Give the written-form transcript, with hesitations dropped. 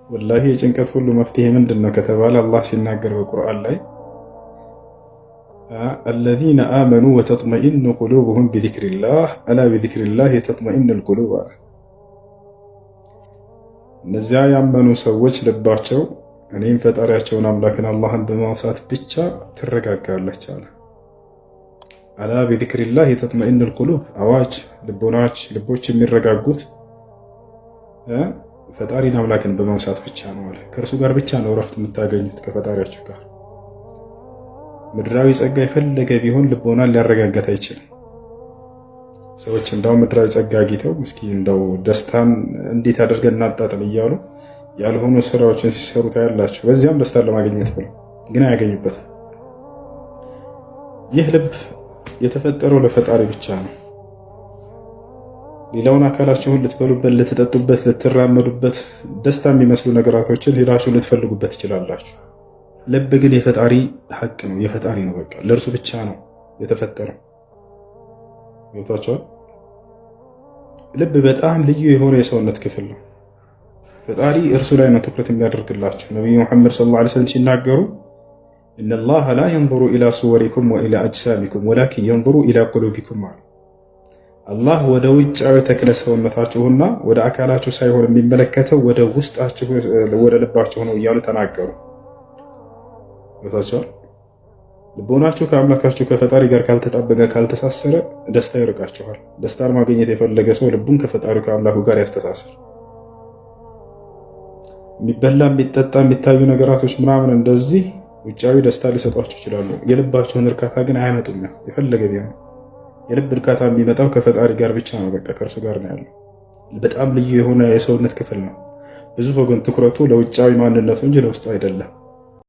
ወላሂ የጭንቀት ሁሉ መፍትሄ ምንድን ነው ከተባለ አላህ ሲናገር በቁርአን ላይ አለዚነ አመኑ ወተጥመኢኑ ቁሉብሁም ቢዚክሪላህ አላ ቢዚክሪላህ ተጥመኢኑል ቁሉብ አለ። እነዚያ ያመኑ ሰዎች ልባቸው እኔም ፈጣሪያቸውን አምላክን አላህን በማውሳት ብቻ ትረጋጋለች አለ። አላ ቢዚክሪላህ ተጥመኢኑል ቁሉብ፣ አዋጅ ልቦች የሚረጋጉት ፈጣሪን አምላክን በማውሳት ብቻ ነው አለ። ከእርሱ ጋር ብቻ ነው እረፍት የምታገኙት ከፈጣሪያችሁ ጋር። ምድራዊ ጸጋ የፈለገ ቢሆን ልቦናን ሊያረጋጋት አይችልም። ሰዎች እንዳው ምድራዊ ጸጋ አግኝተው እስኪ እንደው ደስታን እንዴት አድርገን እናጣጥም እያሉ ያልሆኑ ስራዎችን ሲሰሩ ታያላችሁ። በዚያም ደስታን ለማግኘት ብለው ግን አያገኙበትም። ይህ ልብ የተፈጠረው ለፈጣሪ ብቻ ነው። ሌላውን አካላችሁን ልትበሉበት፣ ልትጠጡበት፣ ልትራመዱበት ደስታ የሚመስሉ ነገራቶችን ሄዳችሁ ልትፈልጉበት ትችላላችሁ። ልብ ግን የፈጣሪ ሐቅ ነው፣ የፈጣሪ ነው። በቃ ለእርሱ ብቻ ነው የተፈጠረው። ይወታችኋል። ልብ በጣም ልዩ የሆነ የሰውነት ክፍል ነው። ፈጣሪ እርሱ ላይ ነው ትኩረት የሚያደርግላችሁ። ነቢዩ ሙሐመድ ሰለላሁ ዐለይሂ ወሰለም ሲናገሩ ኢነላሃ ላ የንዙሩ ኢላ ሱወሪኩም ወኢላ አጅሳሚኩም ወላኪን የንዙሩ ኢላ ቁሉቢኩም አሉ። አላህ ወደ ውጫዊ ተክለ ሰውነታችሁና ወደ አካላችሁ ሳይሆን የሚመለከተው ወደ ውስጣችሁ ወደ ልባችሁ ነው እያሉ ተናገሩ። ይወታችኋል። ልቦናችሁ ከአምላካችሁ ከፈጣሪ ጋር ካልተጣበቀ ካልተሳሰረ ደስታ ይርቃችኋል። ደስታን ማግኘት የፈለገ ሰው ልቡን ከፈጣሪው ከአምላኩ ጋር ያስተሳስር። የሚበላ የሚጠጣ የሚታዩ ነገራቶች ምናምን እንደዚህ ውጫዊ ደስታ ሊሰጧችሁ ይችላሉ። የልባችሁን እርካታ ግን አያመጡም። የፈለገ ቢሆን የልብ እርካታ የሚመጣው ከፈጣሪ ጋር ብቻ ነው። በቃ ከእርሱ ጋር ነው ያለው። በጣም ልዩ የሆነ የሰውነት ክፍል ነው። ብዙ ወገን ትኩረቱ ለውጫዊ ማንነቱ እንጂ ለውስጡ አይደለም።